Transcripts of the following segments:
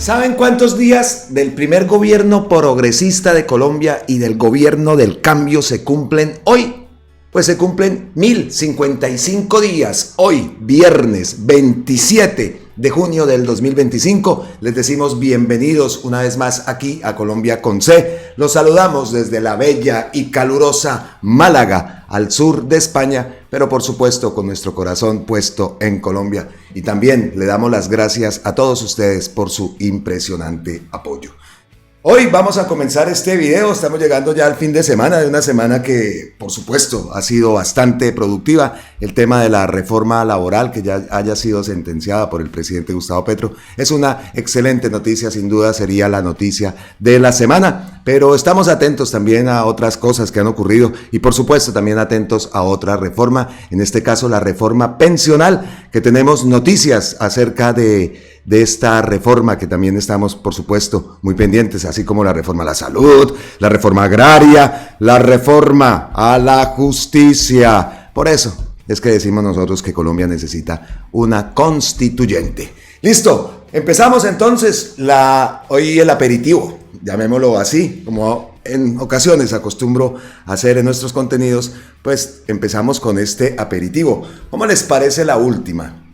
¿Saben cuántos días del primer gobierno progresista de Colombia y del gobierno del cambio se cumplen hoy? Pues se cumplen 1055 días. Hoy, viernes 27 de junio del 2025, les decimos bienvenidos una vez más aquí a Colombia con C. Los saludamos desde la bella y calurosa Málaga, al sur de España, pero por supuesto con nuestro corazón puesto en Colombia. Y también le damos las gracias a todos ustedes por su impresionante apoyo. Hoy vamos a comenzar este video, estamos llegando ya al fin de semana, de una semana que por supuesto ha sido bastante productiva. El tema de la reforma laboral que ya haya sido sentenciada por el presidente Gustavo Petro es una excelente noticia, sin duda sería la noticia de la semana, pero estamos atentos también a otras cosas que han ocurrido y por supuesto también atentos a otra reforma, en este caso la reforma pensional, que tenemos noticias acerca de esta reforma que también estamos, por supuesto, muy pendientes, así como la reforma a la salud, la reforma agraria, la reforma a la justicia. Por eso es que decimos nosotros que Colombia necesita una constituyente. Listo, empezamos entonces hoy el aperitivo, llamémoslo así, como en ocasiones acostumbro hacer en nuestros contenidos, pues empezamos con este aperitivo. ¿Cómo les parece la última?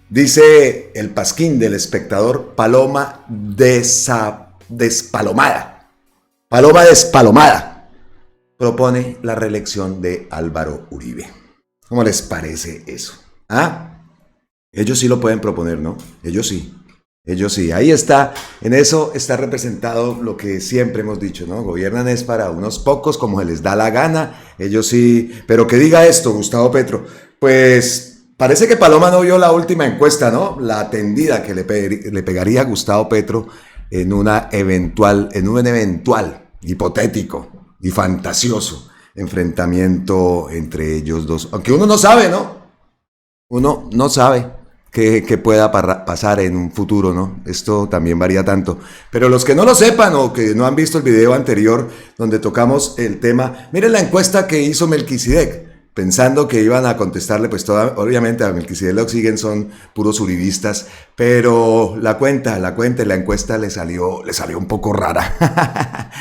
Dice el pasquín del espectador, paloma despalomada. Paloma despalomada propone la reelección de Álvaro Uribe. ¿Cómo les parece eso? ¿Ah? Ellos sí lo pueden proponer, ¿no? Ellos sí. Ahí está, en eso está representado lo que siempre hemos dicho, ¿no? Gobiernan es para unos pocos como se les da la gana. Ellos sí. Pero que diga esto, Gustavo Petro, pues parece que Paloma no vio la última encuesta, ¿no? La atendida que le pegaría a Gustavo Petro en un eventual hipotético y fantasioso enfrentamiento entre ellos dos. Aunque uno no sabe, ¿no? Uno no sabe qué pueda pasar en un futuro, ¿no? Esto también varía tanto. Pero los que no lo sepan o que no han visto el video anterior donde tocamos el tema, miren la encuesta que hizo Melquisedec, pensando que iban a contestarle, pues obviamente a Melquisedec lo siguen, son puros uribistas, pero la encuesta le salió un poco rara.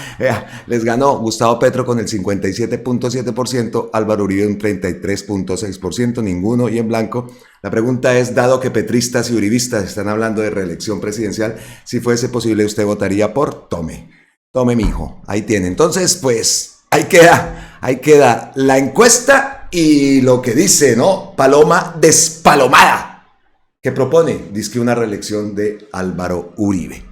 Les ganó Gustavo Petro con el 57.7%, Álvaro Uribe un 33.6%, ninguno y en blanco. La pregunta es, dado que petristas y uribistas están hablando de reelección presidencial, si fuese posible, ¿usted votaría por? Tome mijo, ahí tiene. Entonces, pues, ahí queda la encuesta. Y lo que dice, ¿no? Paloma despalomada, que propone, dice, una reelección de Álvaro Uribe.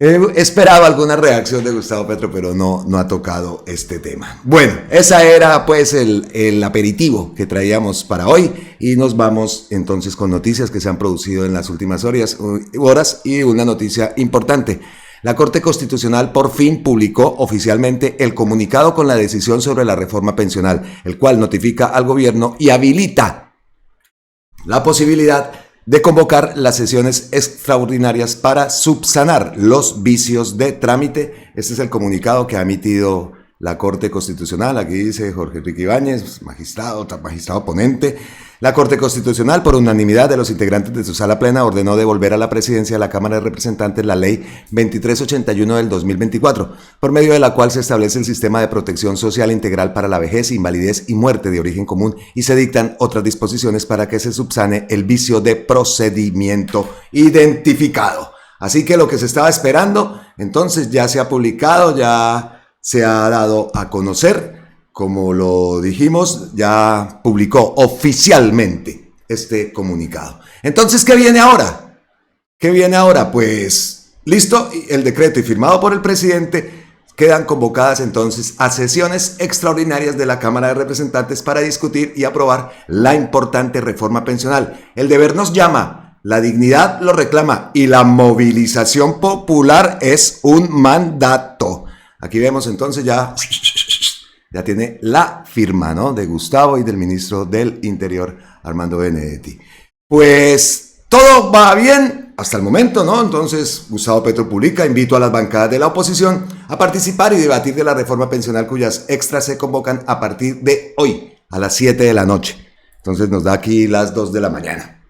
Esperaba alguna reacción de Gustavo Petro, pero no ha tocado este tema. Bueno, esa era pues el aperitivo que traíamos para hoy y nos vamos entonces con noticias que se han producido en las últimas horas y una noticia importante. La Corte Constitucional por fin publicó oficialmente el comunicado con la decisión sobre la reforma pensional, el cual notifica al gobierno y habilita la posibilidad de convocar las sesiones extraordinarias para subsanar los vicios de trámite. Este es el comunicado que ha emitido la Corte Constitucional. Aquí dice Jorge Enrique Ibáñez, magistrado ponente. La Corte Constitucional, por unanimidad de los integrantes de su sala plena, ordenó devolver a la presidencia de la Cámara de Representantes la Ley 2381 del 2024, por medio de la cual se establece el sistema de protección social integral para la vejez, invalidez y muerte de origen común y se dictan otras disposiciones para que se subsane el vicio de procedimiento identificado. Así que lo que se estaba esperando, entonces ya se ha publicado, ya se ha dado a conocer. Como lo dijimos, ya publicó oficialmente este comunicado. Entonces, ¿qué viene ahora? Pues, listo, el decreto y firmado por el presidente, quedan convocadas entonces a sesiones extraordinarias de la Cámara de Representantes para discutir y aprobar la importante reforma pensional. El deber nos llama, la dignidad lo reclama y la movilización popular es un mandato. Aquí vemos entonces ya tiene la firma, ¿no? De Gustavo y del ministro del Interior, Armando Benedetti. Pues todo va bien hasta el momento, ¿no? Entonces Gustavo Petro publica, invito a las bancadas de la oposición a participar y debatir de la reforma pensional cuyas extras se convocan a partir de hoy, a las 7 de la noche. Entonces nos da aquí las 2 de la mañana.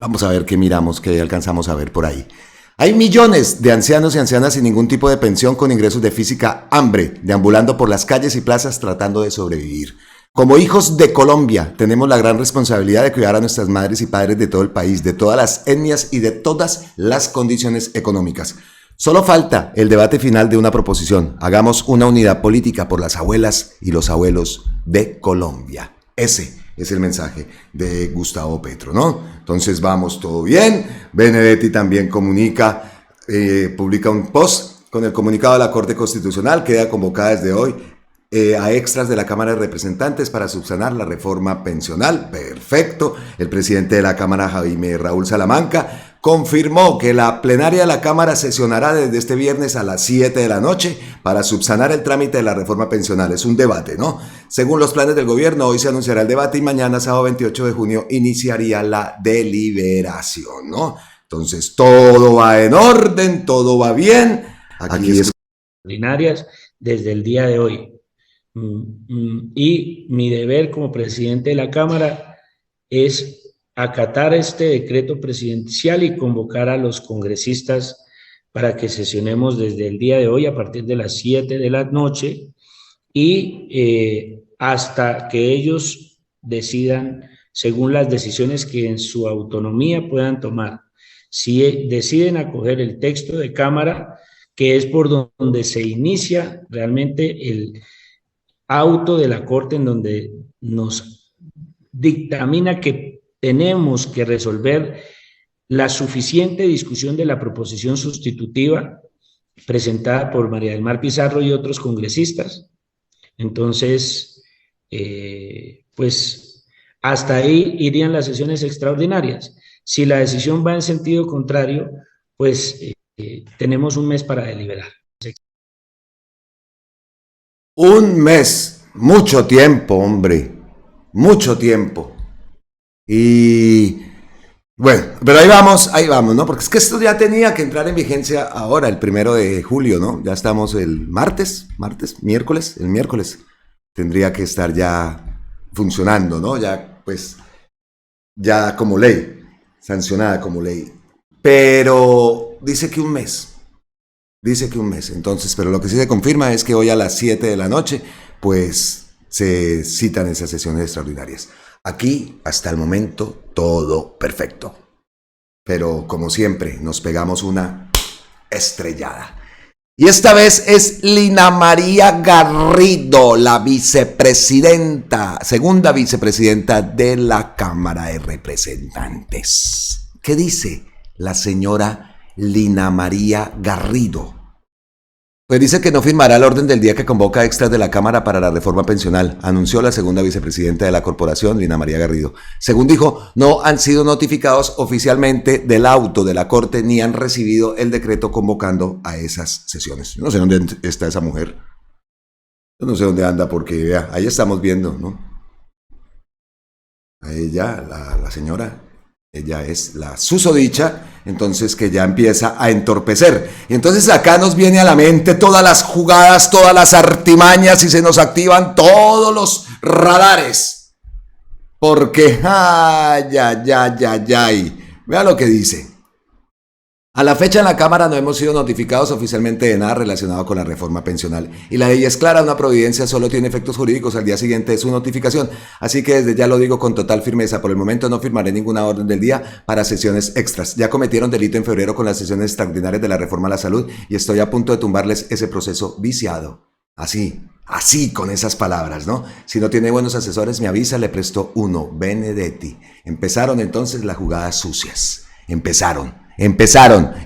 Vamos a ver qué miramos, qué alcanzamos a ver por ahí. Hay millones de ancianos y ancianas sin ningún tipo de pensión, con ingresos de física hambre, deambulando por las calles y plazas tratando de sobrevivir. Como hijos de Colombia, tenemos la gran responsabilidad de cuidar a nuestras madres y padres de todo el país, de todas las etnias y de todas las condiciones económicas. Solo falta el debate final de una proposición. Hagamos una unidad política por las abuelas y los abuelos de Colombia. Ese es el mensaje de Gustavo Petro, ¿no? Entonces vamos, todo bien. Benedetti también comunica, publica un post con el comunicado de la Corte Constitucional. Queda convocada desde hoy a extras de la Cámara de Representantes para subsanar la reforma pensional. Perfecto. El presidente de la Cámara, Jaime Raúl Salamanca, confirmó que la plenaria de la Cámara sesionará desde este viernes a las 7 de la noche para subsanar el trámite de la reforma pensional. Es un debate, ¿no? Según los planes del gobierno, hoy se anunciará el debate y mañana, sábado 28 de junio, iniciaría la deliberación, ¿no? Entonces, todo va en orden, todo va bien. Aquí es extraordinarias desde el día de hoy. Y mi deber como presidente de la Cámara es acatar este decreto presidencial y convocar a los congresistas para que sesionemos desde el día de hoy a partir de las 7 de la noche y hasta que ellos decidan, según las decisiones que en su autonomía puedan tomar. Si deciden acoger el texto de Cámara, que es por donde se inicia realmente el auto de la Corte, en donde nos dictamina que tenemos que resolver la suficiente discusión de la proposición sustitutiva presentada por María del Mar Pizarro y otros congresistas. Entonces, pues hasta ahí irían las sesiones extraordinarias. Si la decisión va en sentido contrario, pues tenemos un mes para deliberar. un mes, mucho tiempo, hombre, mucho tiempo. Y bueno, pero ahí vamos, ¿no? Porque es que esto ya tenía que entrar en vigencia ahora, el 1 de julio, ¿no? Ya estamos el miércoles, el miércoles tendría que estar ya funcionando, ¿no? Ya, pues, ya como ley, sancionada como ley. Pero dice que un mes. Entonces, pero lo que sí se confirma es que hoy a las 7 de la noche, pues se citan esas sesiones extraordinarias. Aquí, hasta el momento, todo perfecto. Pero como siempre, nos pegamos una estrellada. Y esta vez es Lina María Garrido, la vicepresidenta, segunda vicepresidenta de la Cámara de Representantes. ¿Qué dice la señora Lina María Garrido? Pues dice que no firmará el orden del día que convoca extras de la Cámara para la reforma pensional, anunció la segunda vicepresidenta de la corporación, Lina María Garrido. Según dijo, no han sido notificados oficialmente del auto de la Corte ni han recibido el decreto convocando a esas sesiones. Yo no sé dónde está esa mujer. Yo no sé dónde anda porque, vea, ahí estamos viendo, ¿no? A ella, la señora, ella es la susodicha, entonces que ya empieza a entorpecer. Y entonces acá nos viene a la mente todas las jugadas, todas las artimañas y se nos activan todos los radares. Porque, vea lo que dice. A la fecha en la Cámara no hemos sido notificados oficialmente de nada relacionado con la reforma pensional. Y la ley es clara, una providencia solo tiene efectos jurídicos al día siguiente de su notificación. Así que desde ya lo digo con total firmeza, por el momento no firmaré ninguna orden del día para sesiones extras. Ya cometieron delito en febrero con las sesiones extraordinarias de la reforma a la salud y estoy a punto de tumbarles ese proceso viciado. Así, con esas palabras, ¿no? Si no tiene buenos asesores, me avisa, le presto uno, Benedetti. Empezaron entonces las jugadas sucias. Empezaron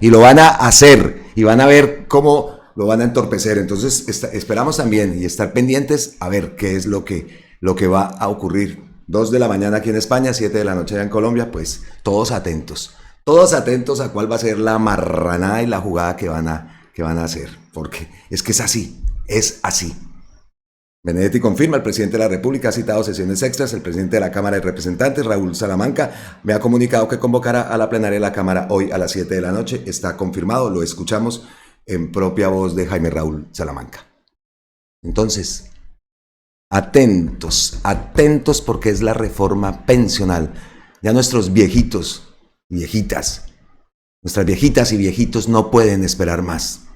y lo van a hacer y van a ver cómo lo van a entorpecer. Entonces esperamos también y estar pendientes a ver qué es lo que va a ocurrir. 2 de la mañana aquí en España, 7 de la noche allá en Colombia, pues todos atentos a cuál va a ser la marranada y la jugada que van a hacer, porque es que es así. Benedetti confirma, el presidente de la República ha citado sesiones extras. El presidente de la Cámara de Representantes, Raúl Salamanca, me ha comunicado que convocará a la plenaria de la Cámara hoy a las 7 de la noche. Está confirmado, lo escuchamos en propia voz de Jaime Raúl Salamanca. Entonces, atentos porque es la reforma pensional. Ya nuestros viejitos, viejitas, Nuestras viejitas y viejitos no pueden esperar más.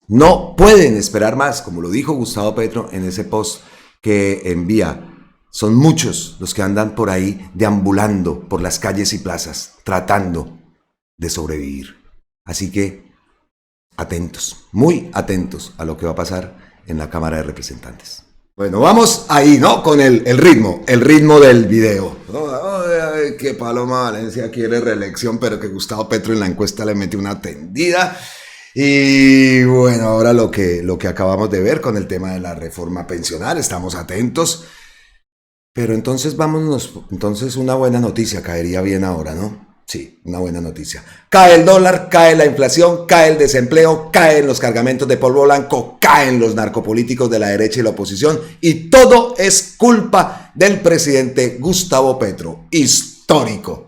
No pueden esperar más, como lo dijo Gustavo Petro en ese post que envía. Son muchos los que andan por ahí deambulando por las calles y plazas, tratando de sobrevivir. Así que atentos, muy atentos a lo que va a pasar en la Cámara de Representantes. Bueno, vamos ahí, ¿no? Con el ritmo del video. Ay, que Paloma Valencia quiere reelección, pero que Gustavo Petro en la encuesta le metió una tendida. Y bueno, ahora lo que acabamos de ver con el tema de la reforma pensional, estamos atentos. Pero entonces vámonos, entonces una buena noticia caería bien ahora, ¿no? Sí, una buena noticia. Cae el dólar, cae la inflación, cae el desempleo, caen los cargamentos de polvo blanco, caen los narcopolíticos de la derecha y la oposición, y todo es culpa del presidente Gustavo Petro. Histórico.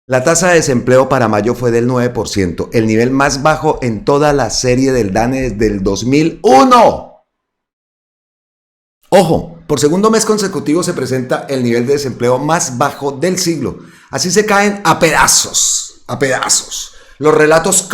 La tasa de desempleo para mayo fue del 9%, el nivel más bajo en toda la serie del DANE desde el 2001. Ojo, por segundo mes consecutivo se presenta el nivel de desempleo más bajo del siglo. Así se caen a pedazos, los relatos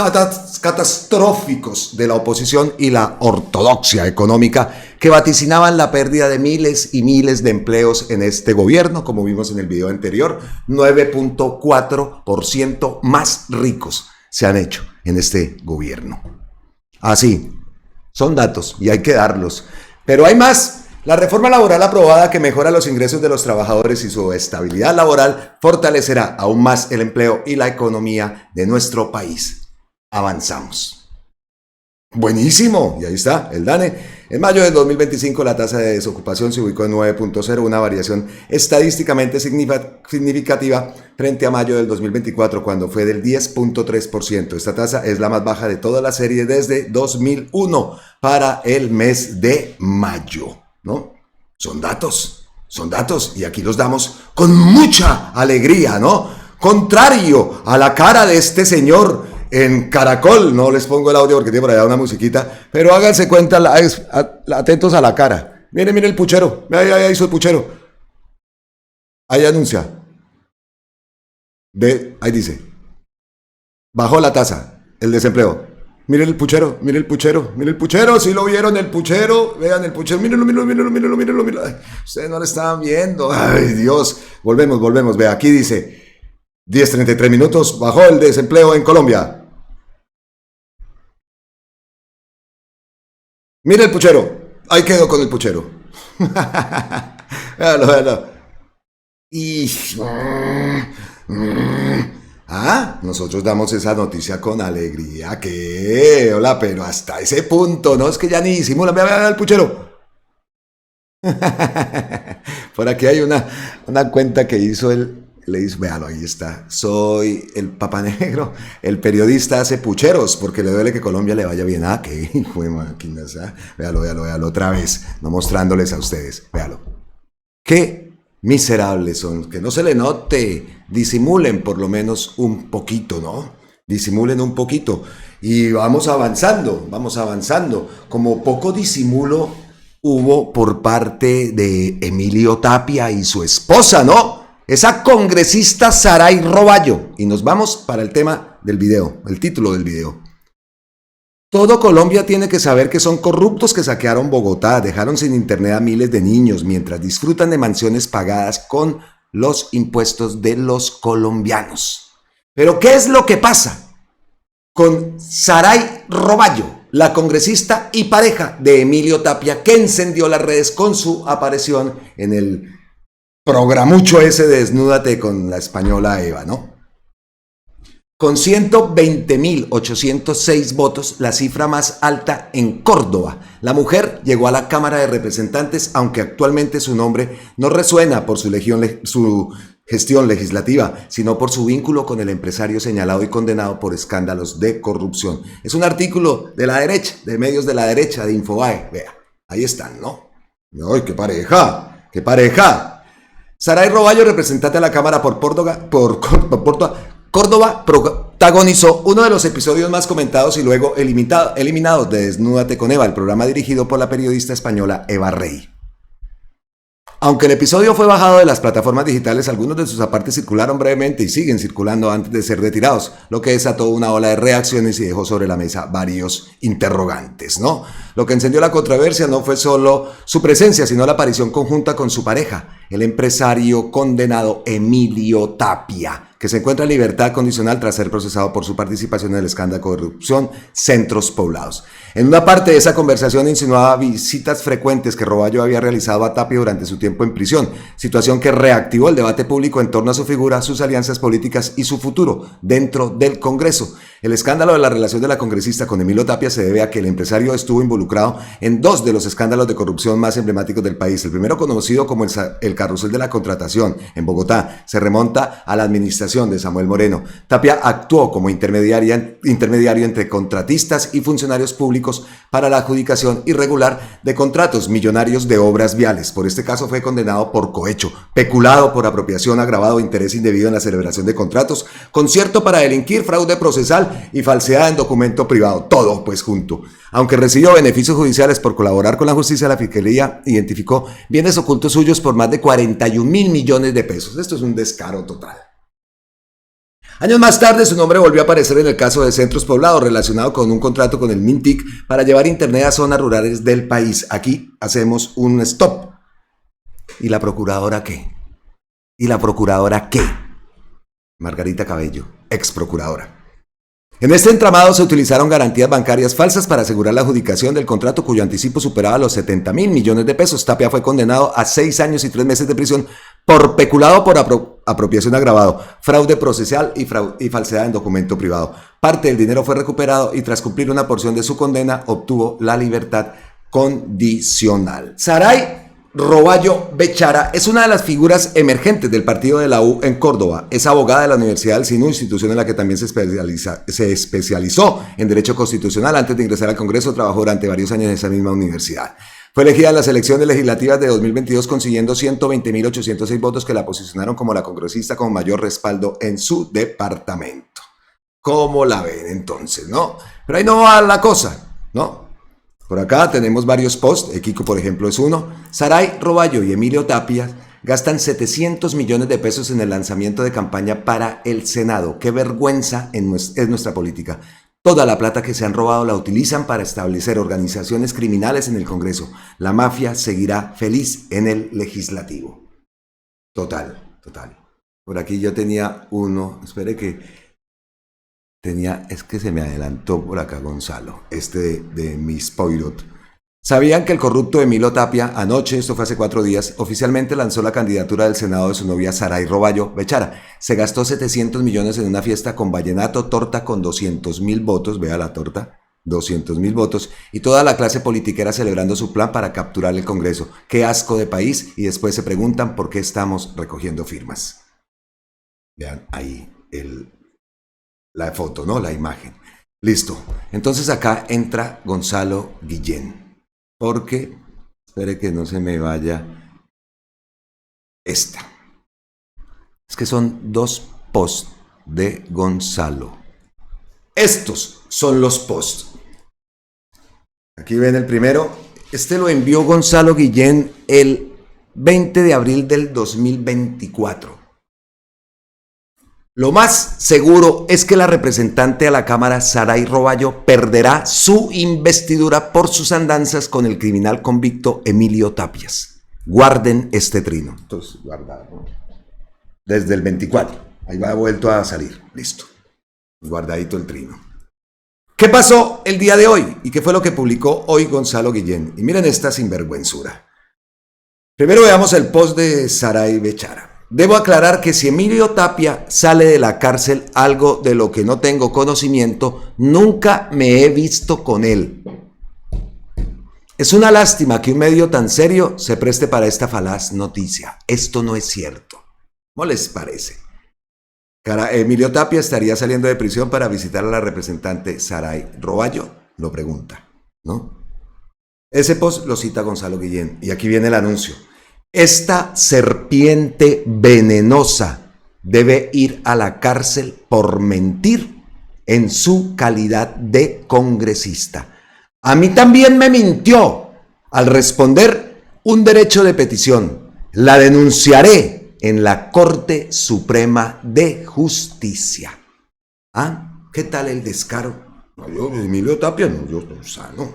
catastróficos de la oposición y la ortodoxia económica que vaticinaban la pérdida de miles y miles de empleos en este gobierno, como vimos en el video anterior. 9.4% más ricos se han hecho en este gobierno. Así, son datos y hay que darlos. Pero hay más. La reforma laboral aprobada, que mejora los ingresos de los trabajadores y su estabilidad laboral, fortalecerá aún más el empleo y la economía de nuestro país. Avanzamos. Buenísimo, y ahí está el DANE. En mayo del 2025 la tasa de desocupación se ubicó en 9.0, una variación estadísticamente significativa frente a mayo del 2024, cuando fue del 10.3%. Esta tasa es la más baja de toda la serie desde 2001 para el mes de mayo. ¿No? Son datos, y aquí los damos con mucha alegría, ¿no? Contrario a la cara de este señor en Caracol, no les pongo el audio porque tiene por allá una musiquita, pero háganse cuenta, atentos a la cara. Miren el puchero, ahí hizo el puchero. Ahí anuncia. Ahí dice, bajó la tasa, el desempleo. Miren el puchero, si lo vieron el puchero, vean el puchero, mírenlo. Ay, ustedes no lo estaban viendo, ay Dios, volvemos, vea, aquí dice, 10:33 minutos, bajó el desempleo en Colombia. Mire el puchero, ahí quedó con el puchero. Véalo. Y... nosotros damos esa noticia con alegría. ¿Qué? Hola, pero hasta ese punto, ¿no? Es que ya ni disimulan. Vea el puchero. Por aquí hay una cuenta que hizo le dice, véalo, ahí está. Soy el Papa Negro. El periodista hace pucheros porque le duele que Colombia le vaya bien. ¿Qué? Hijo de máquinas, Véalo otra vez. No mostrándoles a ustedes. Véalo. ¿Qué? Miserables son, que no se le note, disimulen por lo menos un poquito, ¿no? Disimulen un poquito y vamos avanzando, como poco disimulo hubo por parte de Emilio Tapia y su esposa, ¿no? Esa congresista Saray Roballo, y nos vamos para el tema del video, el título del video. Todo Colombia tiene que saber que son corruptos que saquearon Bogotá, dejaron sin internet a miles de niños mientras disfrutan de mansiones pagadas con los impuestos de los colombianos. Pero ¿qué es lo que pasa con Saray Roballo, la congresista y pareja de Emilio Tapia, que encendió las redes con su aparición en el programucho ese de Desnúdate con la española Eva, ¿no? Con 120.806 votos, la cifra más alta en Córdoba. La mujer llegó a la Cámara de Representantes, aunque actualmente su nombre no resuena por su gestión legislativa, sino por su vínculo con el empresario señalado y condenado por escándalos de corrupción. Es un artículo de la derecha, de medios de la derecha, de Infobae. Vea, ahí están, ¿no? ¡Ay, qué pareja! Saray Roballo, representante de la Cámara por Córdoba, protagonizó uno de los episodios más comentados y luego eliminados de Desnúdate con Eva, el programa dirigido por la periodista española Eva Rey. Aunque el episodio fue bajado de las plataformas digitales, algunos de sus apartes circularon brevemente y siguen circulando antes de ser retirados, lo que desató una ola de reacciones y dejó sobre la mesa varios interrogantes, ¿no? Lo que encendió la controversia no fue solo su presencia, sino la aparición conjunta con su pareja, el empresario condenado Emilio Tapia, que se encuentra en libertad condicional tras ser procesado por su participación en el escándalo de corrupción Centros Poblados. En una parte de esa conversación insinuaba visitas frecuentes que Roballo había realizado a Tapia durante su tiempo en prisión, situación que reactivó el debate público en torno a su figura, sus alianzas políticas y su futuro dentro del Congreso. El escándalo de la relación de la congresista con Emilio Tapia se debe a que el empresario estuvo involucrado en dos de los escándalos de corrupción más emblemáticos del país. El primero, conocido como el carrusel de la contratación en Bogotá, se remonta a la administración de Samuel Moreno. Tapia actuó como intermediario entre contratistas y funcionarios públicos para la adjudicación irregular de contratos millonarios de obras viales. Por este caso fue condenado por cohecho, peculado por apropiación, agravado interés indebido en la celebración de contratos, concierto para delinquir, fraude procesal y falsedad en documento privado, todo pues junto. Aunque recibió beneficios judiciales por colaborar con la justicia, la Fiscalía identificó bienes ocultos suyos por más de 41 mil millones de pesos. Esto es un descaro total. Años más tarde, su nombre volvió a aparecer en el caso de Centros Poblados, relacionado con un contrato con el Mintic para llevar internet a zonas rurales del país. Aquí hacemos un stop. ¿Y la procuradora qué? ¿Y la procuradora qué? Margarita Cabello, ex procuradora. En este entramado se utilizaron garantías bancarias falsas para asegurar la adjudicación del contrato cuyo anticipo superaba los 70 mil millones de pesos. Tapia fue condenado a 6 años y 3 meses de prisión por peculado por apropiación agravado, fraude procesal y falsedad en documento privado. Parte del dinero fue recuperado y tras cumplir una porción de su condena obtuvo la libertad condicional. Saray Roballo Bechara es una de las figuras emergentes del partido de la U en Córdoba. Es abogada de la Universidad del SINU, institución en la que también se especializó en Derecho Constitucional. Antes de ingresar al Congreso, trabajó durante varios años en esa misma universidad. Fue elegida en las elecciones legislativas de 2022 consiguiendo 120.806 votos que la posicionaron como la congresista con mayor respaldo en su departamento. ¿Cómo la ven entonces, no? Pero ahí no va la cosa, ¿no? Por acá tenemos varios posts, Kiko por ejemplo es uno. Saray Roballo y Emilio Tapia gastan 700 millones de pesos en el lanzamiento de campaña para el Senado. ¡Qué vergüenza es nuestra política! Toda la plata que se han robado la utilizan para establecer organizaciones criminales en el Congreso. La mafia seguirá feliz en el legislativo. Total. Por aquí yo tenía uno, espere que... es que se me adelantó por acá Gonzalo, de Miss Poirot. ¿Sabían que el corrupto Emilio Tapia anoche, esto fue hace 4 días, oficialmente lanzó la candidatura del Senado de su novia Saray Roballo Bechara? Se gastó 700 millones en una fiesta con vallenato, torta con 200.000 votos, vea la torta, 200.000 votos, y toda la clase politiquera celebrando su plan para capturar el Congreso. ¡Qué asco de país! Y después se preguntan por qué estamos recogiendo firmas. Vean ahí la foto, ¿no? La imagen. Listo. Entonces acá entra Gonzalo Guillén. Porque, espere que no se me vaya esta. Es que son 2 posts de Gonzalo. Estos son los posts. Aquí ven el primero. Este lo envió Gonzalo Guillén el 20 de abril del 2024. Lo más seguro es que la representante a la Cámara, Saray Roballo, perderá su investidura por sus andanzas con el criminal convicto Emilio Tapias. Guarden este trino. Entonces, guardado. Desde el 24. Ahí va vuelto a salir. Listo. Guardadito el trino. ¿Qué pasó el día de hoy? ¿Y qué fue lo que publicó hoy Gonzalo Guillén? Y miren esta sinvergüenzura. Primero veamos el post de Saray Bechara. Debo aclarar que si Emilio Tapia sale de la cárcel, algo de lo que no tengo conocimiento, nunca me he visto con él. Es una lástima que un medio tan serio se preste para esta falaz noticia. Esto no es cierto. ¿Cómo les parece? Emilio Tapia estaría saliendo de prisión para visitar a la representante Saray Roballo, lo pregunta, ¿no? Ese post lo cita Gonzalo Guillén y aquí viene el anuncio. Esta serpiente venenosa debe ir a la cárcel por mentir en su calidad de congresista. A mí también me mintió al responder un derecho de petición. La denunciaré en la Corte Suprema de Justicia. ¿Ah? ¿Qué tal el descaro? No, yo, Emilio Tapia, no, yo no sano.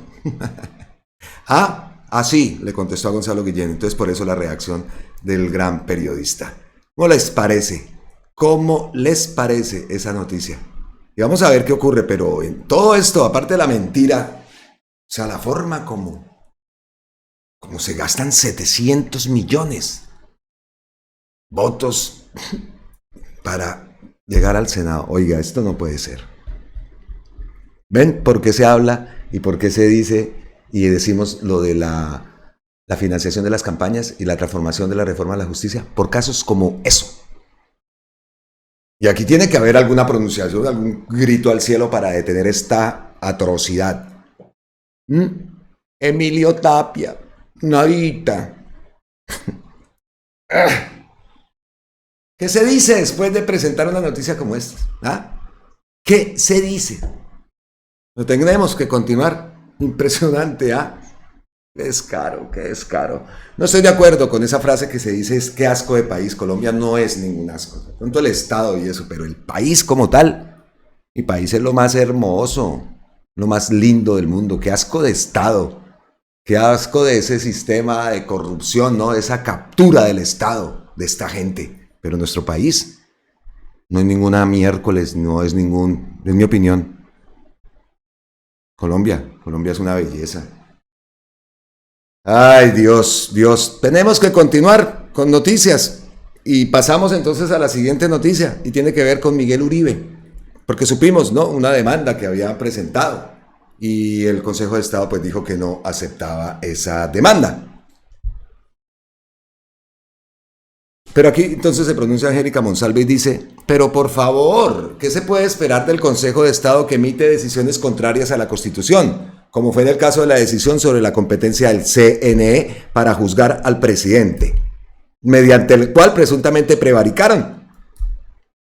Sí, le contestó a Gonzalo Guillén. Entonces, por eso la reacción del gran periodista. ¿Cómo les parece? ¿Cómo les parece esa noticia? Y vamos a ver qué ocurre, pero en todo esto, aparte de la mentira, o sea, la forma como se gastan 700 millones votos para llegar al Senado. Oiga, esto no puede ser. ¿Ven por qué se habla y por qué se dice y decimos lo de la financiación de las campañas y la transformación de la reforma de la justicia? Por casos como eso. Y aquí tiene que haber alguna pronunciación, algún grito al cielo para detener esta atrocidad. Emilio Tapia, nadita. ¿Qué se dice después de presentar una noticia como esta? ¿Qué se dice? No tendremos que continuar. Impresionante, Qué descaro, qué descaro. No estoy de acuerdo con esa frase que se dice es qué asco de país. Colombia no es ningún asco. De pronto el Estado y eso, pero el país como tal, mi país es lo más hermoso, lo más lindo del mundo. Qué asco de Estado. Qué asco de ese sistema de corrupción, ¿no? Esa captura del Estado, de esta gente. Pero nuestro país no es ninguna miércoles, no es ningún, es mi opinión. Colombia es una belleza. Ay, Dios. Tenemos que continuar con noticias. Y pasamos entonces a la siguiente noticia. Y tiene que ver con Miguel Uribe. Porque supimos, ¿no? Una demanda que había presentado. Y el Consejo de Estado pues dijo que no aceptaba esa demanda. Pero aquí entonces se pronuncia Angélica Monsalve y dice, pero por favor, ¿qué se puede esperar del Consejo de Estado que emite decisiones contrarias a la Constitución? Como fue en el caso de la decisión sobre la competencia del CNE para juzgar al presidente, mediante el cual presuntamente prevaricaron,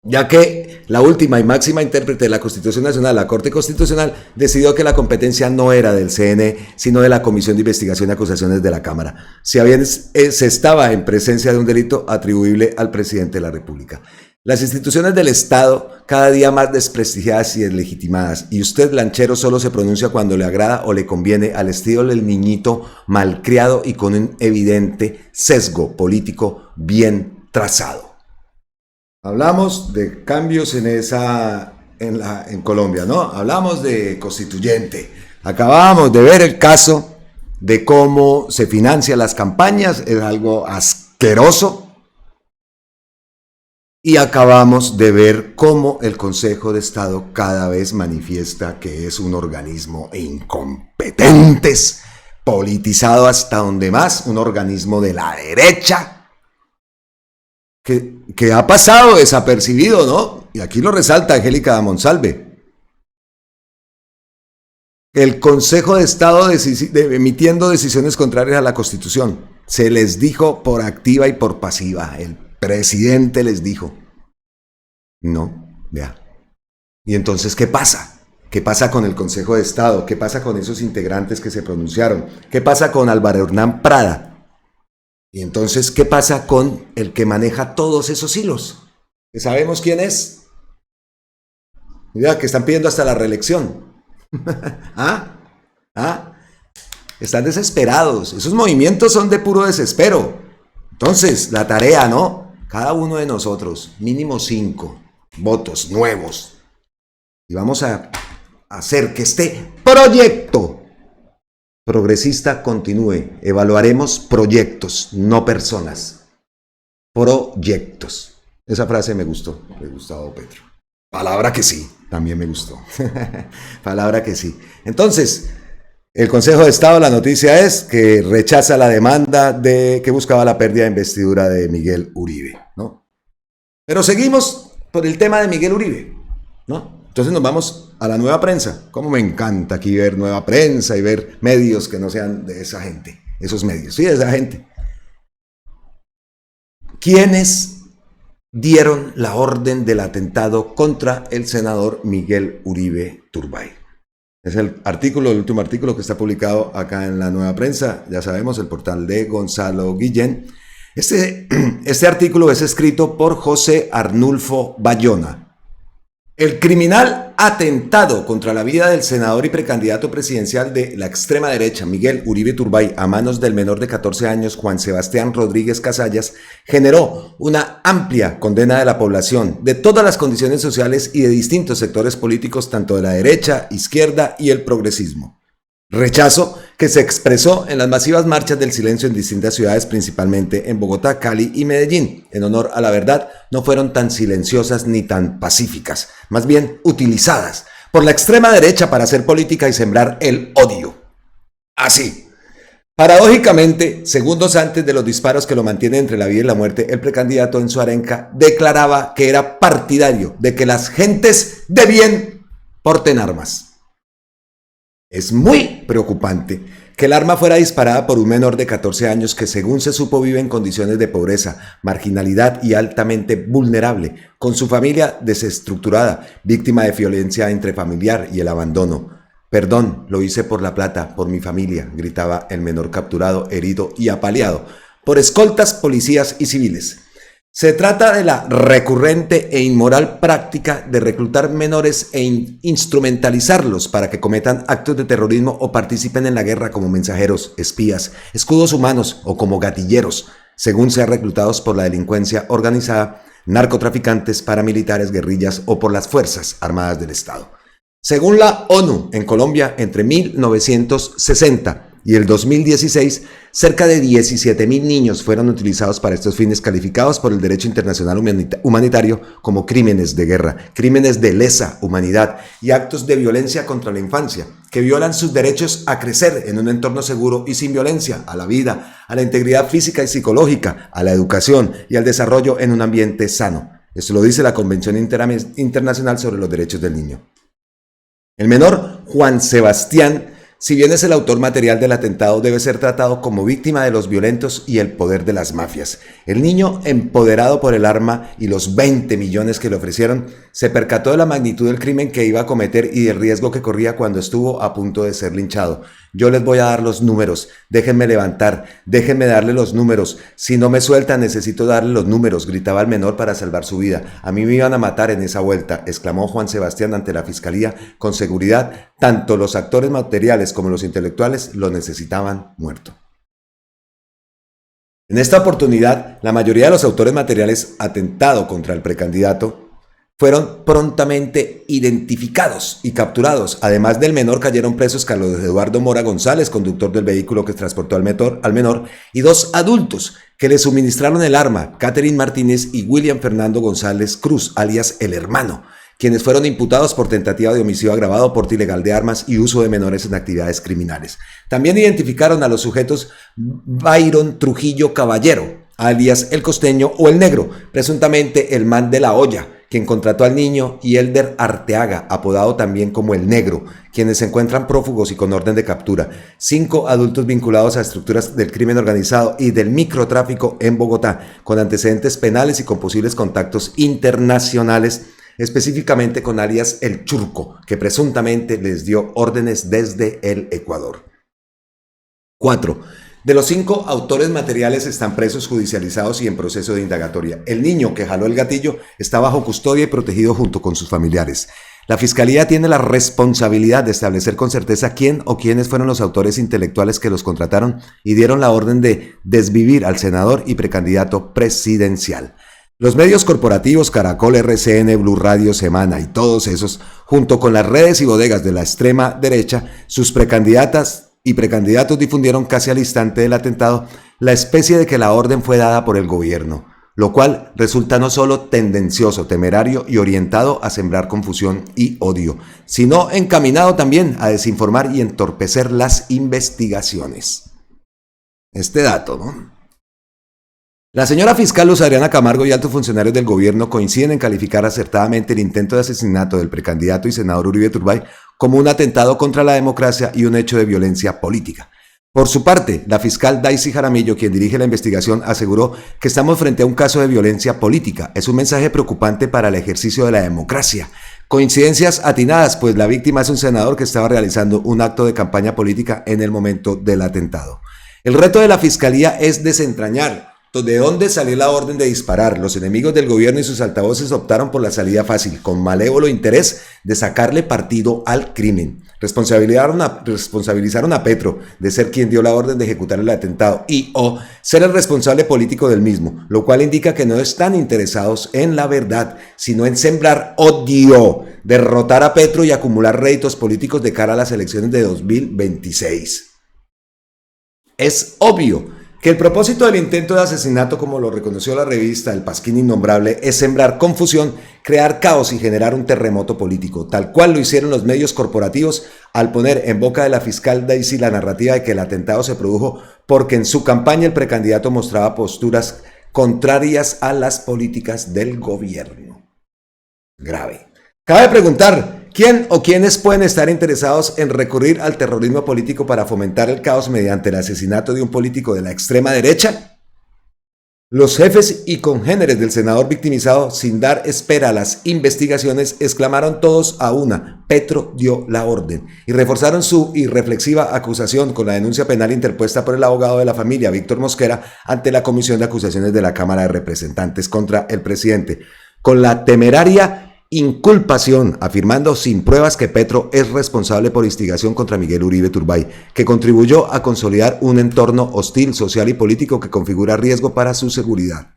ya que la última y máxima intérprete de la Constitución Nacional, la Corte Constitucional, decidió que la competencia no era del CNE, sino de la Comisión de Investigación y Acusaciones de la Cámara, si bien se estaba en presencia de un delito atribuible al presidente de la República. Las instituciones del Estado cada día más desprestigiadas y deslegitimadas, y usted, lanchero, solo se pronuncia cuando le agrada o le conviene, al estilo del niñito malcriado y con un evidente sesgo político bien trazado. Hablamos de cambios en Colombia, ¿no? Hablamos de constituyente. Acabamos de ver el caso de cómo se financian las campañas, es algo asqueroso. Y acabamos de ver cómo el Consejo de Estado cada vez manifiesta que es un organismo incompetente, politizado hasta donde más, un organismo de la derecha, que ha pasado desapercibido, ¿no? Y aquí lo resalta Angélica Monsalve. El Consejo de Estado emitiendo decisiones contrarias a la Constitución. Se les dijo por activa y por pasiva. El presidente les dijo. No, vea. ¿Y entonces qué pasa? ¿Qué pasa con el Consejo de Estado? ¿Qué pasa con esos integrantes que se pronunciaron? ¿Qué pasa con Álvaro Hernán Prada? Y entonces, ¿qué pasa con el que maneja todos esos hilos? ¿Que sabemos quién es? Mira, que están pidiendo hasta la reelección. Están desesperados. Esos movimientos son de puro desespero. Entonces, la tarea, ¿no? Cada uno de nosotros, mínimo 5 votos nuevos. Y vamos a hacer que este proyecto progresista continúe. Evaluaremos proyectos, no personas. Proyectos. Esa frase me gustó, de Gustavo Petro. Palabra que sí, también me gustó. Palabra que sí. Entonces, el Consejo de Estado, la noticia es que rechaza la demanda que buscaba la pérdida de investidura de Miguel Uribe, ¿no? Pero seguimos por el tema de Miguel Uribe, ¿no? Entonces nos vamos a la Nueva Prensa. Cómo me encanta aquí ver Nueva Prensa y ver medios que no sean de esa gente, esos medios, sí, de esa gente. ¿Quiénes dieron la orden del atentado contra el senador Miguel Uribe Turbay? Es el último artículo que está publicado acá en la Nueva Prensa, ya sabemos, el portal de Gonzalo Guillén, Este artículo es escrito por José Arnulfo Bayona. El criminal atentado contra la vida del senador y precandidato presidencial de la extrema derecha, Miguel Uribe Turbay, a manos del menor de 14 años, Juan Sebastián Rodríguez Casallas, generó una amplia condena de la población, de todas las condiciones sociales y de distintos sectores políticos, tanto de la derecha, izquierda y el progresismo. Rechazo que se expresó en las masivas marchas del silencio en distintas ciudades, principalmente en Bogotá, Cali y Medellín. En honor a la verdad, no fueron tan silenciosas ni tan pacíficas, más bien utilizadas por la extrema derecha para hacer política y sembrar el odio. Así, paradójicamente, segundos antes de los disparos que lo mantienen entre la vida y la muerte, el precandidato en su arenga declaraba que era partidario de que las gentes de bien porten armas. Es muy preocupante que el arma fuera disparada por un menor de 14 años que, según se supo, vive en condiciones de pobreza, marginalidad y altamente vulnerable, con su familia desestructurada, víctima de violencia intrafamiliar y el abandono. Perdón, lo hice por la plata, por mi familia, gritaba el menor capturado, herido y apaleado por escoltas, policías y civiles. Se trata de la recurrente e inmoral práctica de reclutar menores e instrumentalizarlos para que cometan actos de terrorismo o participen en la guerra como mensajeros, espías, escudos humanos o como gatilleros, según sean reclutados por la delincuencia organizada, narcotraficantes, paramilitares, guerrillas o por las Fuerzas Armadas del Estado. Según la ONU, en Colombia, entre 1960 y el 2016, cerca de 17.000 niños fueron utilizados para estos fines, calificados por el derecho internacional humanitario como crímenes de guerra, crímenes de lesa humanidad y actos de violencia contra la infancia, que violan sus derechos a crecer en un entorno seguro y sin violencia, a la vida, a la integridad física y psicológica, a la educación y al desarrollo en un ambiente sano. Esto lo dice la Convención Internacional sobre los Derechos del Niño. El menor Juan Sebastián, si bien es el autor material del atentado, debe ser tratado como víctima de los violentos y el poder de las mafias. El niño, empoderado por el arma y los 20 millones que le ofrecieron, se percató de la magnitud del crimen que iba a cometer y del riesgo que corría cuando estuvo a punto de ser linchado. Yo les voy a dar los números, déjenme levantar, déjenme darle los números. Si no me sueltan, necesito darle los números, gritaba el menor para salvar su vida. A mí me iban a matar en esa vuelta, exclamó Juan Sebastián ante la fiscalía. Con seguridad, tanto los actores materiales como los intelectuales lo necesitaban muerto. En esta oportunidad, la mayoría de los autores materiales atentado contra el precandidato fueron prontamente identificados y capturados. Además del menor, cayeron presos Carlos Eduardo Mora González, conductor del vehículo que transportó al menor, y dos adultos que le suministraron el arma, Catherine Martínez y William Fernando González Cruz, alias El Hermano, quienes fueron imputados por tentativa de homicidio agravado, porte ilegal de armas y uso de menores en actividades criminales. También identificaron a los sujetos Byron Trujillo Caballero, alias El Costeño o El Negro, presuntamente el man de la olla, quien contrató al niño, y Elder Arteaga, apodado también como El Negro, quienes se encuentran prófugos y con orden de captura. 5 adultos vinculados a estructuras del crimen organizado y del microtráfico en Bogotá, con antecedentes penales y con posibles contactos internacionales, específicamente con alias El Churco, que presuntamente les dio órdenes desde el Ecuador. 4. De los 5 autores materiales están presos, judicializados y en proceso de indagatoria. El niño que jaló el gatillo está bajo custodia y protegido junto con sus familiares. La Fiscalía tiene la responsabilidad de establecer con certeza quién o quiénes fueron los autores intelectuales que los contrataron y dieron la orden de desvivir al senador y precandidato presidencial. Los medios corporativos, Caracol, RCN, Blue Radio, Semana y todos esos, junto con las redes y bodegas de la extrema derecha, sus precandidatas y precandidatos difundieron casi al instante del atentado la especie de que la orden fue dada por el gobierno, lo cual resulta no solo tendencioso, temerario y orientado a sembrar confusión y odio, sino encaminado también a desinformar y entorpecer las investigaciones. Este dato, ¿no? La señora fiscal Luz Adriana Camargo y altos funcionarios del gobierno coinciden en calificar acertadamente el intento de asesinato del precandidato y senador Uribe Turbay como un atentado contra la democracia y un hecho de violencia política. Por su parte, la fiscal Daisy Jaramillo, quien dirige la investigación, aseguró que estamos frente a un caso de violencia política. Es un mensaje preocupante para el ejercicio de la democracia. Coincidencias atinadas, pues la víctima es un senador que estaba realizando un acto de campaña política en el momento del atentado. El reto de la fiscalía es desentrañar ¿De dónde salió la orden de disparar? Los enemigos del gobierno y sus altavoces optaron por la salida fácil, con malévolo interés de sacarle partido al crimen. Responsabilizaron a Petro de ser quien dio la orden de ejecutar el atentado y o ser el responsable político del mismo, lo cual indica que no están interesados en la verdad, sino en sembrar odio, derrotar a Petro y acumular réditos políticos de cara a las elecciones de 2026. Es obvio que el propósito del intento de asesinato, como lo reconoció la revista El Pasquín Innombrable, es sembrar confusión, crear caos y generar un terremoto político, tal cual lo hicieron los medios corporativos al poner en boca de la fiscal Daisy la narrativa de que el atentado se produjo porque en su campaña el precandidato mostraba posturas contrarias a las políticas del gobierno. Grave. Cabe preguntar, ¿quién o quiénes pueden estar interesados en recurrir al terrorismo político para fomentar el caos mediante el asesinato de un político de la extrema derecha? Los jefes y congéneres del senador victimizado, sin dar espera a las investigaciones, exclamaron todos a una: Petro dio la orden, y reforzaron su irreflexiva acusación con la denuncia penal interpuesta por el abogado de la familia, Víctor Mosquera, ante la Comisión de Acusaciones de la Cámara de Representantes contra el presidente, con la temeraria inculpación, afirmando sin pruebas que Petro es responsable por instigación contra Miguel Uribe Turbay, que contribuyó a consolidar un entorno hostil, social y político que configura riesgo para su seguridad.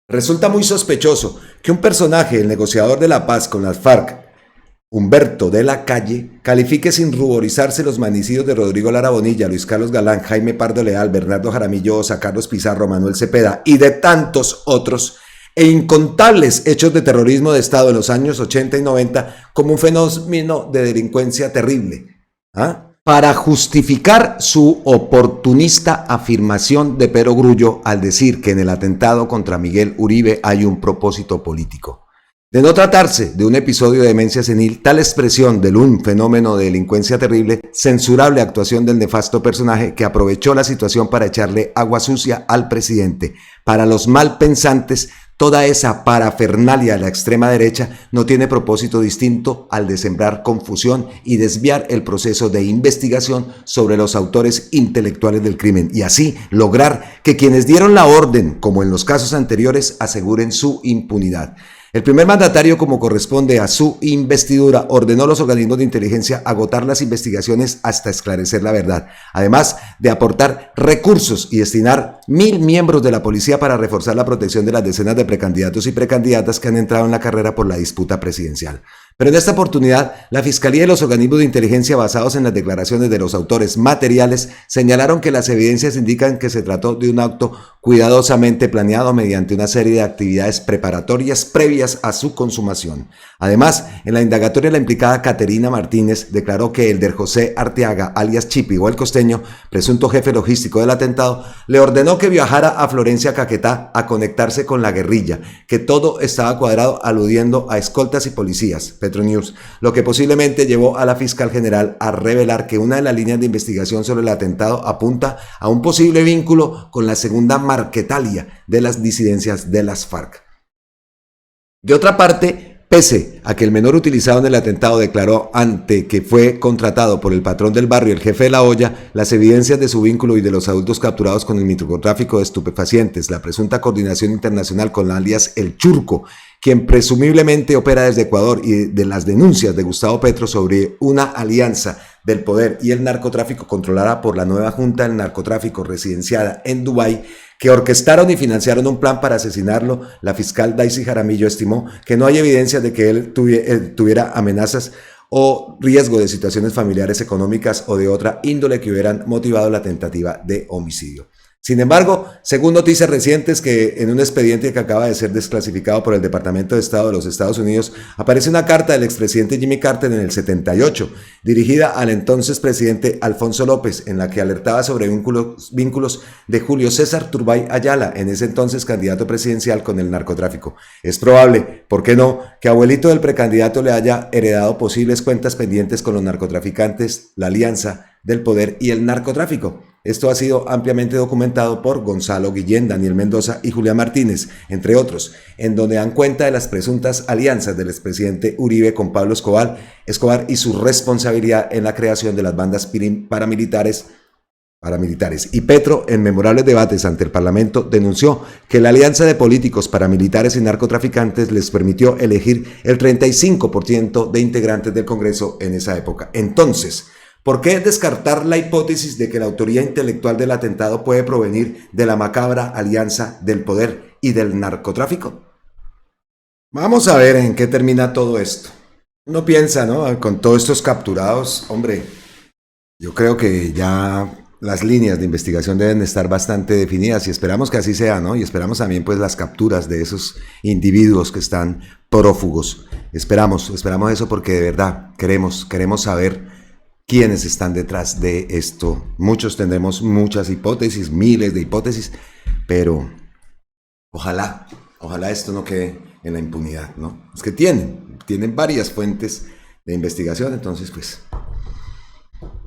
Resulta muy sospechoso que un personaje, el negociador de la paz con las FARC, Humberto de la Calle, califique sin ruborizarse los magnicidios de Rodrigo Lara Bonilla, Luis Carlos Galán, Jaime Pardo Leal, Bernardo Jaramillo Osa, Carlos Pizarro, Manuel Cepeda y de tantos otros e incontables hechos de terrorismo de Estado en los años 80 y 90 como un fenómeno de delincuencia terrible, para justificar su oportunista afirmación de perogrullo al decir que en el atentado contra Miguel Uribe hay un propósito político. De no tratarse de un episodio de demencia senil, tal expresión de un fenómeno de delincuencia terrible, censurable actuación del nefasto personaje que aprovechó la situación para echarle agua sucia al presidente. Para los malpensantes, toda esa parafernalia de la extrema derecha no tiene propósito distinto al de sembrar confusión y desviar el proceso de investigación sobre los autores intelectuales del crimen y así lograr que quienes dieron la orden, como en los casos anteriores, aseguren su impunidad. El primer mandatario, como corresponde a su investidura, ordenó a los organismos de inteligencia agotar las investigaciones hasta esclarecer la verdad, además de aportar recursos y destinar 1.000 miembros de la policía para reforzar la protección de las decenas de precandidatos y precandidatas que han entrado en la carrera por la disputa presidencial. Pero en esta oportunidad, la Fiscalía y los organismos de inteligencia basados en las declaraciones de los autores materiales señalaron que las evidencias indican que se trató de un acto cuidadosamente planeado mediante una serie de actividades preparatorias previas a su consumación. Además, en la indagatoria la implicada Caterina Martínez declaró que Elder José Arteaga, alias Chipi o el Costeño, presunto jefe logístico del atentado, le ordenó que viajara a Florencia, Caquetá, a conectarse con la guerrilla, que todo estaba cuadrado aludiendo a escoltas y policías. Petronews, lo que posiblemente llevó a la fiscal general a revelar que una de las líneas de investigación sobre el atentado apunta a un posible vínculo con la segunda Marquetalia de las disidencias de las FARC. De otra parte, pese a que el menor utilizado en el atentado declaró ante que fue contratado por el patrón del barrio, el jefe de la olla, las evidencias de su vínculo y de los adultos capturados con el microtráfico de estupefacientes, la presunta coordinación internacional con la alias El Churco, quien presumiblemente opera desde Ecuador, y de las denuncias de Gustavo Petro sobre una alianza del poder y el narcotráfico controlada por la nueva Junta del Narcotráfico residenciada en Dubái, que orquestaron y financiaron un plan para asesinarlo, la fiscal Daisy Jaramillo estimó que no hay evidencias de que él tuviera amenazas o riesgo de situaciones familiares, económicas o de otra índole que hubieran motivado la tentativa de homicidio. Sin embargo, según noticias recientes que en un expediente que acaba de ser desclasificado por el Departamento de Estado de los Estados Unidos, aparece una carta del expresidente Jimmy Carter en el 78, dirigida al entonces presidente Alfonso López, en la que alertaba sobre vínculos de Julio César Turbay Ayala, en ese entonces candidato presidencial, con el narcotráfico. Es probable, ¿por qué no?, que abuelito del precandidato le haya heredado posibles cuentas pendientes con los narcotraficantes, la alianza del poder y el narcotráfico. Esto ha sido ampliamente documentado por Gonzalo Guillén, Daniel Mendoza y Julián Martínez, entre otros, en donde dan cuenta de las presuntas alianzas del expresidente Uribe con Pablo Escobar y su responsabilidad en la creación de las bandas paramilitares paramilitares. Y Petro, en memorables debates ante el Parlamento, denunció que la alianza de políticos, paramilitares y narcotraficantes les permitió elegir el 35% de integrantes del Congreso en esa época. Entonces, ¿por qué descartar la hipótesis de que la autoría intelectual del atentado puede provenir de la macabra alianza del poder y del narcotráfico? Vamos a ver en qué termina todo esto. Uno piensa, ¿no? Con todos estos capturados, hombre, yo creo que ya las líneas de investigación deben estar bastante definidas y esperamos que así sea, ¿no? Y esperamos también pues las capturas de esos individuos que están prófugos. Esperamos eso porque de verdad queremos saber quiénes están detrás de esto. Muchos tendremos muchas hipótesis, miles de hipótesis, pero ojalá esto no quede en la impunidad, ¿no? Es que tienen varias fuentes de investigación, entonces pues...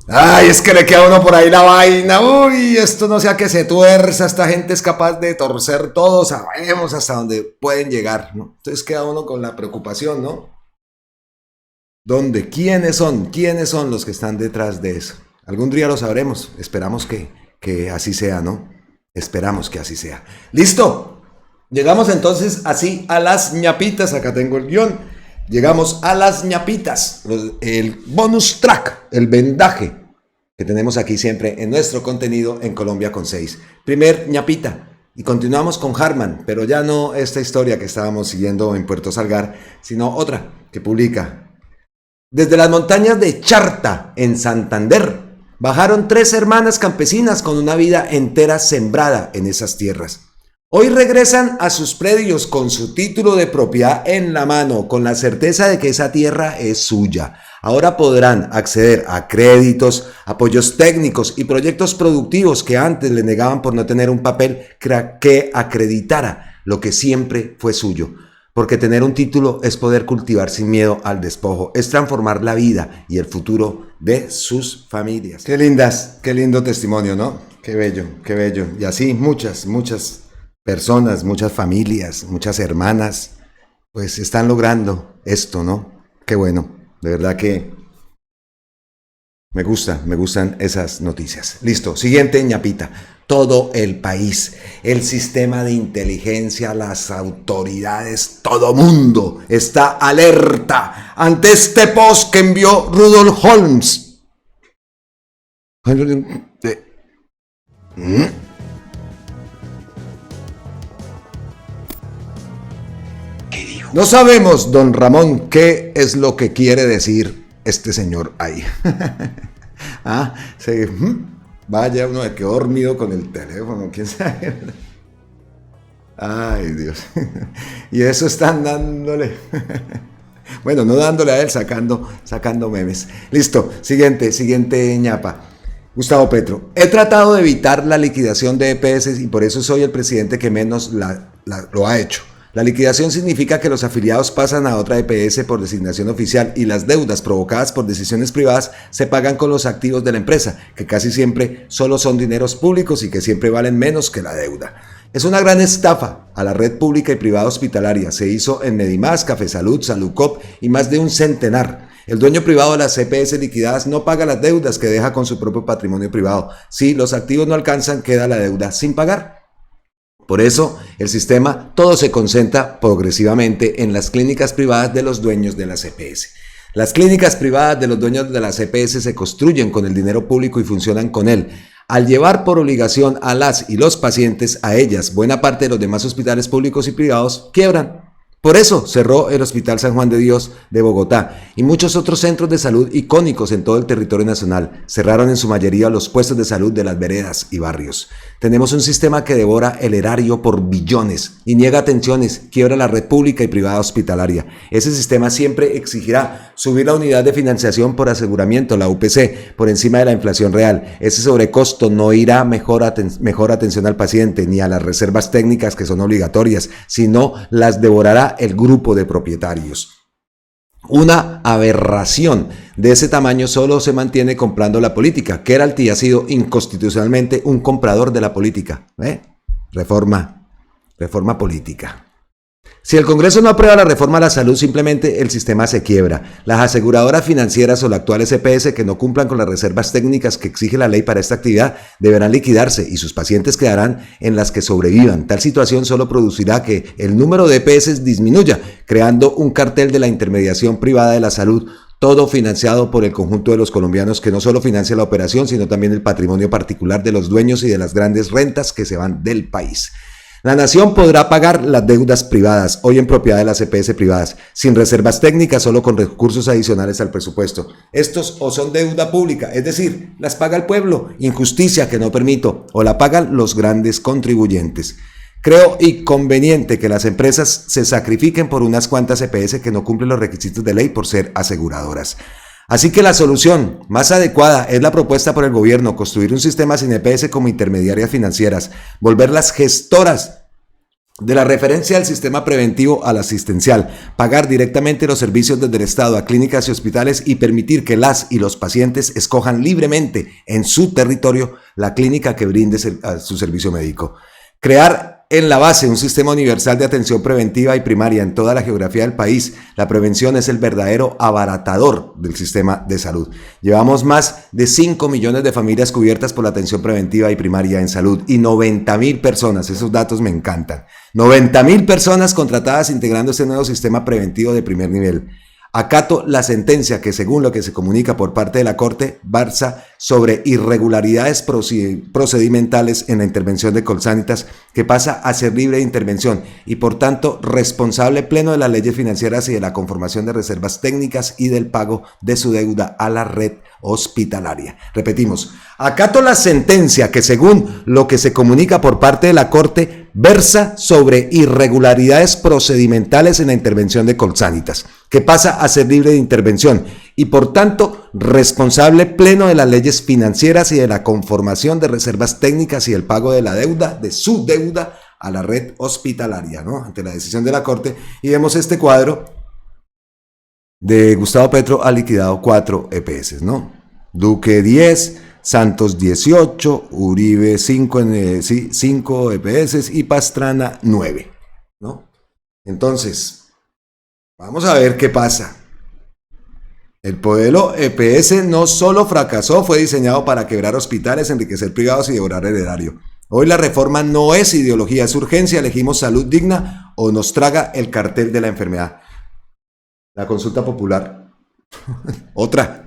¡Ay, es que le queda a uno por ahí la vaina! ¡Uy, esto no sea que se tuerza! Esta gente es capaz de torcer todo, sabemos hasta dónde pueden llegar, ¿no? Entonces queda uno con la preocupación, ¿no? ¿Dónde? ¿Quiénes son? ¿Quiénes son los que están detrás de eso? Algún día lo sabremos, esperamos que así sea, ¿no? Esperamos que así sea. ¡Listo! Llegamos entonces así a las ñapitas, acá tengo el guión. Llegamos a las ñapitas, el bonus track, el vendaje que tenemos aquí siempre en nuestro contenido en Colombia con 6. Primer ñapita, y continuamos con Harman, pero ya no esta historia que estábamos siguiendo en Puerto Salgar, sino otra que publica. Desde las montañas de Charta, en Santander, bajaron 3 hermanas campesinas con una vida entera sembrada en esas tierras. Hoy regresan a sus predios con su título de propiedad en la mano, con la certeza de que esa tierra es suya. Ahora podrán acceder a créditos, apoyos técnicos y proyectos productivos que antes le negaban por no tener un papel que acreditara lo que siempre fue suyo. Porque tener un título es poder cultivar sin miedo al despojo, es transformar la vida y el futuro de sus familias. Qué lindas, qué lindo testimonio, ¿no? Qué bello, qué bello. Y así muchas personas, muchas familias, muchas hermanas, pues están logrando esto, ¿no? Qué bueno, de verdad que me gustan esas noticias. Listo, siguiente ñapita. Todo el país, el sistema de inteligencia, las autoridades, todo mundo está alerta ante este post que envió Rudolf Holmes. No sabemos, don Ramón, qué es lo que quiere decir este señor ahí. Vaya, uno que quedó dormido con el teléfono, quién sabe. Ay, Dios. Y eso están dándole. Bueno, no dándole a él, sacando memes. Listo, siguiente ñapa. Gustavo Petro. He tratado de evitar la liquidación de EPS y por eso soy el presidente que menos lo ha hecho. La liquidación significa que los afiliados pasan a otra EPS por designación oficial y las deudas provocadas por decisiones privadas se pagan con los activos de la empresa, que casi siempre solo son dineros públicos y que siempre valen menos que la deuda. Es una gran estafa a la red pública y privada hospitalaria. Se hizo en Medimás, Café Salud, Saludcop y más de un centenar. El dueño privado de las EPS liquidadas no paga las deudas que deja con su propio patrimonio privado. Si los activos no alcanzan, queda la deuda sin pagar. Por eso, el sistema todo se concentra progresivamente en las clínicas privadas de los dueños de las EPS. Las clínicas privadas de los dueños de las EPS se construyen con el dinero público y funcionan con él. Al llevar por obligación a las y los pacientes a ellas, buena parte de los demás hospitales públicos y privados quiebran. Por eso cerró el Hospital San Juan de Dios de Bogotá y muchos otros centros de salud icónicos en todo el territorio nacional. Cerraron en su mayoría los puestos de salud de las veredas y barrios. Tenemos un sistema que devora el erario por billones y niega atenciones, quiebra la red pública y privada hospitalaria. Ese sistema siempre exigirá subir la unidad de financiación por aseguramiento, la UPC, por encima de la inflación real. Ese sobrecosto no irá mejor atención al paciente ni a las reservas técnicas que son obligatorias, sino las devorará el grupo de propietarios. Una aberración de ese tamaño solo se mantiene comprando la política. Keralty ha sido inconstitucionalmente un comprador de la política. Reforma política. Si el Congreso no aprueba la reforma a la salud, simplemente el sistema se quiebra. Las aseguradoras financieras o las actuales EPS que no cumplan con las reservas técnicas que exige la ley para esta actividad deberán liquidarse y sus pacientes quedarán en las que sobrevivan. Tal situación solo producirá que el número de EPS disminuya, creando un cartel de la intermediación privada de la salud, todo financiado por el conjunto de los colombianos, que no solo financia la operación, sino también el patrimonio particular de los dueños y de las grandes rentas que se van del país. La nación podrá pagar las deudas privadas, hoy en propiedad de las EPS privadas, sin reservas técnicas, solo con recursos adicionales al presupuesto. Estos o son deuda pública, es decir, las paga el pueblo, injusticia que no permito, o la pagan los grandes contribuyentes. Creo inconveniente que las empresas se sacrifiquen por unas cuantas EPS que no cumplen los requisitos de ley por ser aseguradoras. Así que la solución más adecuada es la propuesta por el gobierno: construir un sistema sin EPS como intermediarias financieras, volverlas gestoras de la referencia del sistema preventivo al asistencial, pagar directamente los servicios desde el Estado a clínicas y hospitales y permitir que las y los pacientes escojan libremente en su territorio la clínica que brinde su servicio médico. Crear en la base un sistema universal de atención preventiva y primaria en toda la geografía del país. La prevención es el verdadero abaratador del sistema de salud. Llevamos más de 5 millones de familias cubiertas por la atención preventiva y primaria en salud y 90,000 personas, esos datos me encantan, 90,000 personas contratadas integrando este nuevo sistema preventivo de primer nivel. Acato la sentencia que, según lo que se comunica por parte de la Corte, versa sobre irregularidades procedimentales en la intervención de Colsanitas, que pasa a ser libre de intervención y, por tanto, responsable pleno de las leyes financieras y de la conformación de reservas técnicas y del pago de su deuda a la red hospitalaria. Repetimos, acato la sentencia que, según lo que se comunica por parte de la Corte, versa sobre irregularidades procedimentales en la intervención de Colsanitas, que pasa a ser libre de intervención y, por tanto, responsable pleno de las leyes financieras y de la conformación de reservas técnicas y el pago de la deuda, de su deuda, a la red hospitalaria, ¿no? Ante la decisión de la Corte. Y vemos este cuadro de Gustavo Petro: ha liquidado 4 EPS, ¿no? Duque 10, Santos 18, Uribe 5 EPS y Pastrana 9, ¿no? Entonces, vamos a ver qué pasa. El modelo EPS no solo fracasó, fue diseñado para quebrar hospitales, enriquecer privados y devorar el erario. Hoy la reforma no es ideología, es urgencia. Elegimos salud digna o nos traga el cartel de la enfermedad. La consulta popular. Otra.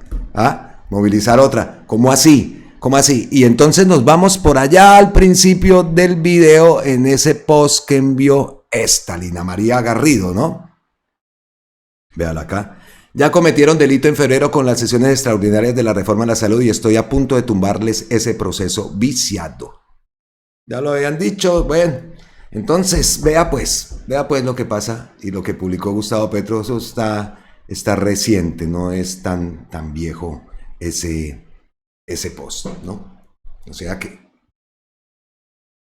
Movilizar otra. ¿Cómo así? ¿Cómo así? Y entonces nos vamos por allá al principio del video, en ese post que envió esta Lina María Garrido, ¿no? Véala acá. Ya cometieron delito en febrero con las sesiones extraordinarias de la reforma a la salud y estoy a punto de tumbarles ese proceso viciado. Ya lo habían dicho, bueno. Entonces, vea pues lo que pasa y lo que publicó Gustavo Petro. Eso está reciente, no es tan viejo ese post, ¿no? O sea que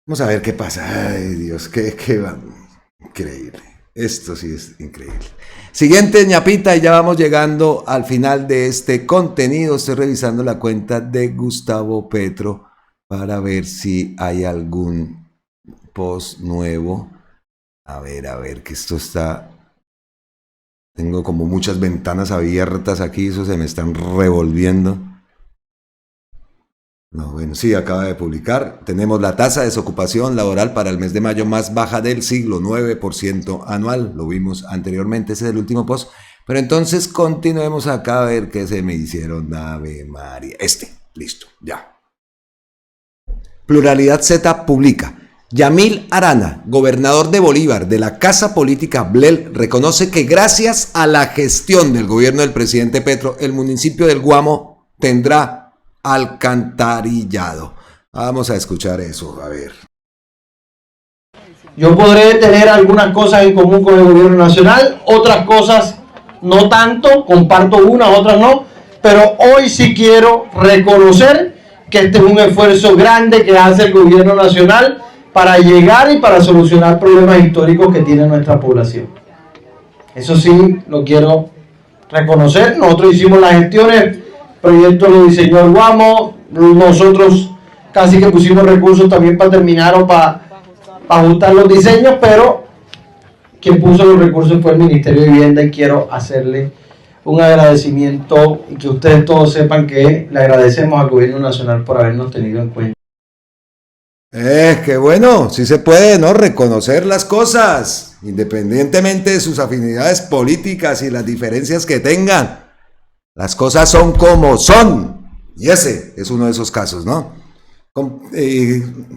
vamos a ver qué pasa. Ay, Dios, qué increíble. Esto sí es increíble. Siguiente ñapita y ya vamos llegando al final de este contenido. Estoy revisando la cuenta de Gustavo Petro para ver si hay algún post nuevo. A ver, que esto está... Tengo como muchas ventanas abiertas aquí, eso se me están revolviendo. No, bueno, sí, acaba de publicar. Tenemos la tasa de desocupación laboral para el mes de mayo más baja del siglo, 9% anual. Lo vimos anteriormente, ese es el último post. Pero entonces continuemos acá a ver qué se me hicieron. Ave María. Listo, ya. Pluralidad Z publica. Yamil Arana, gobernador de Bolívar, de la Casa Política Blel, reconoce que gracias a la gestión del gobierno del presidente Petro, el municipio del Guamo tendrá alcantarillado. Vamos a escuchar eso, a ver. Yo podré tener algunas cosas en común con el gobierno nacional, otras cosas no tanto, comparto unas, otras no, pero hoy sí quiero reconocer que este es un esfuerzo grande que hace el gobierno nacional para llegar y para solucionar problemas históricos que tiene nuestra población. Eso sí lo quiero reconocer. Nosotros hicimos las gestiones, el proyecto lo diseñó el Guamo, nosotros casi que pusimos recursos también para terminar o para ajustar los diseños, pero quien puso los recursos fue el Ministerio de Vivienda, y quiero hacerle un agradecimiento y que ustedes todos sepan que le agradecemos al Gobierno Nacional por habernos tenido en cuenta. Qué bueno, sí se puede, ¿no? Reconocer las cosas, independientemente de sus afinidades políticas y las diferencias que tengan. Las cosas son como son, y ese es uno de esos casos, ¿no?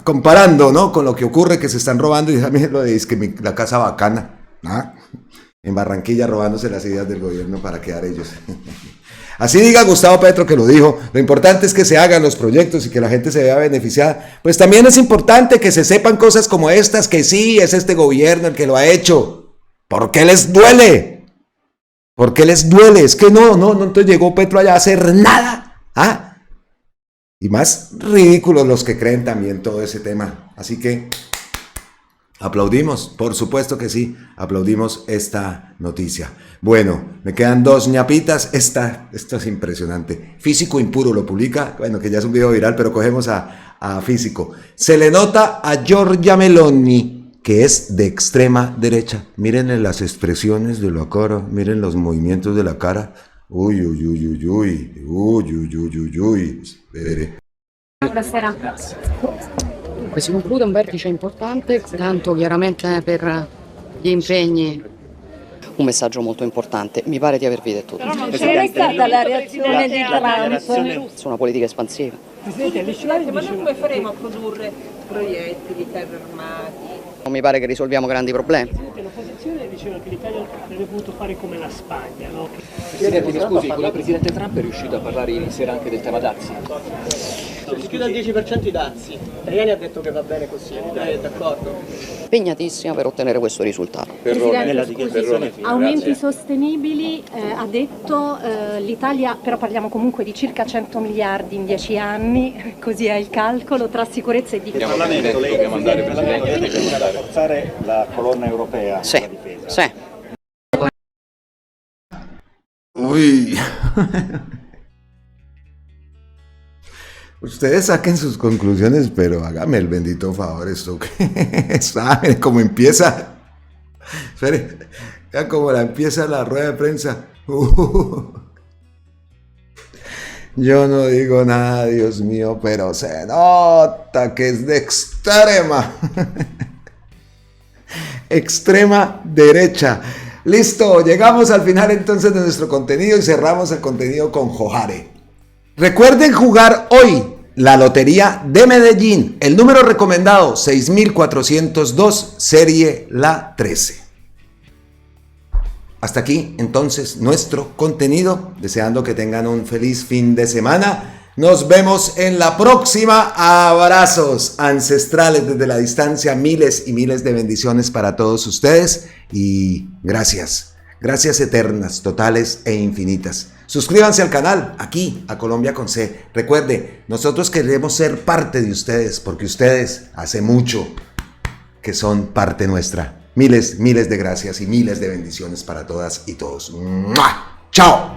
Comparando, ¿no? Con lo que ocurre, que se están robando, y también lo de que la casa bacana, ¿ah? En Barranquilla robándose las ideas del gobierno para quedar ellos. Así diga Gustavo Petro, que lo dijo, lo importante es que se hagan los proyectos y que la gente se vea beneficiada. Pues también es importante que se sepan cosas como estas, que sí, es este gobierno el que lo ha hecho. ¿Por qué les duele? ¿Por qué les duele? Es que no, entonces llegó Petro allá a hacer nada, ¿ah? Y más ridículos los que creen también todo ese tema. Así que aplaudimos, por supuesto que sí, aplaudimos esta noticia. Bueno, me quedan 2 ñapitas. Esto es impresionante. Físico Impuro lo publica, bueno, que ya es un video viral, pero cogemos a Físico. Se le nota a Giorgia Meloni que es de extrema derecha. Miren las expresiones de la cara, miren los movimientos de la cara. Uy. Vedere. Buonasera. Si conclude un vertice importante, tanto chiaramente per gli impegni. Un messaggio molto importante, mi pare di avervi detto tutto. Però non c'è stata la reazione di Trump. Su una politica espansiva. Presidente, ma noi come faremo a produrre proiettili, carri armati? Non mi pare che risolviamo grandi problemi. L'opposizione diceva che l'Italia avrebbe potuto fare come la Spagna, no? Presidente, mi scusi, con il Presidente Trump è riuscito a parlare ieri sera anche del tema dazi? Si chiude al 10% i dazi. Tajani ha detto che va bene così, lei è d'accordo? Impegnatissima per ottenere questo risultato. Aumenti sostenibili, ha detto l'Italia, però parliamo comunque di circa 100 miliardi in 10 anni, così è il calcolo, tra sicurezza e difesa. Il Parlamento, lei dobbiamo andare, Presidente, Deve rafforzare la colonna europea Sì, della difesa. sì. Uy. Ustedes saquen sus conclusiones, pero hágame el bendito favor, esto que saben cómo empieza. Espere, vean cómo empieza la rueda de prensa. Yo no digo nada, Dios mío, pero se nota que es de extrema derecha. Listo, llegamos al final entonces de nuestro contenido y cerramos el contenido con Jojare. Recuerden jugar hoy la Lotería de Medellín, el número recomendado 6402, serie la 13. Hasta aquí entonces nuestro contenido, deseando que tengan un feliz fin de semana. Nos vemos en la próxima. Abrazos ancestrales desde la distancia, miles y miles de bendiciones para todos ustedes y gracias eternas, totales e infinitas. Suscríbanse al canal, aquí a Colombia con C. Recuerde, nosotros queremos ser parte de ustedes porque ustedes hace mucho que son parte nuestra. Miles de gracias y miles de bendiciones para todas y todos. ¡Mua! ¡Chao!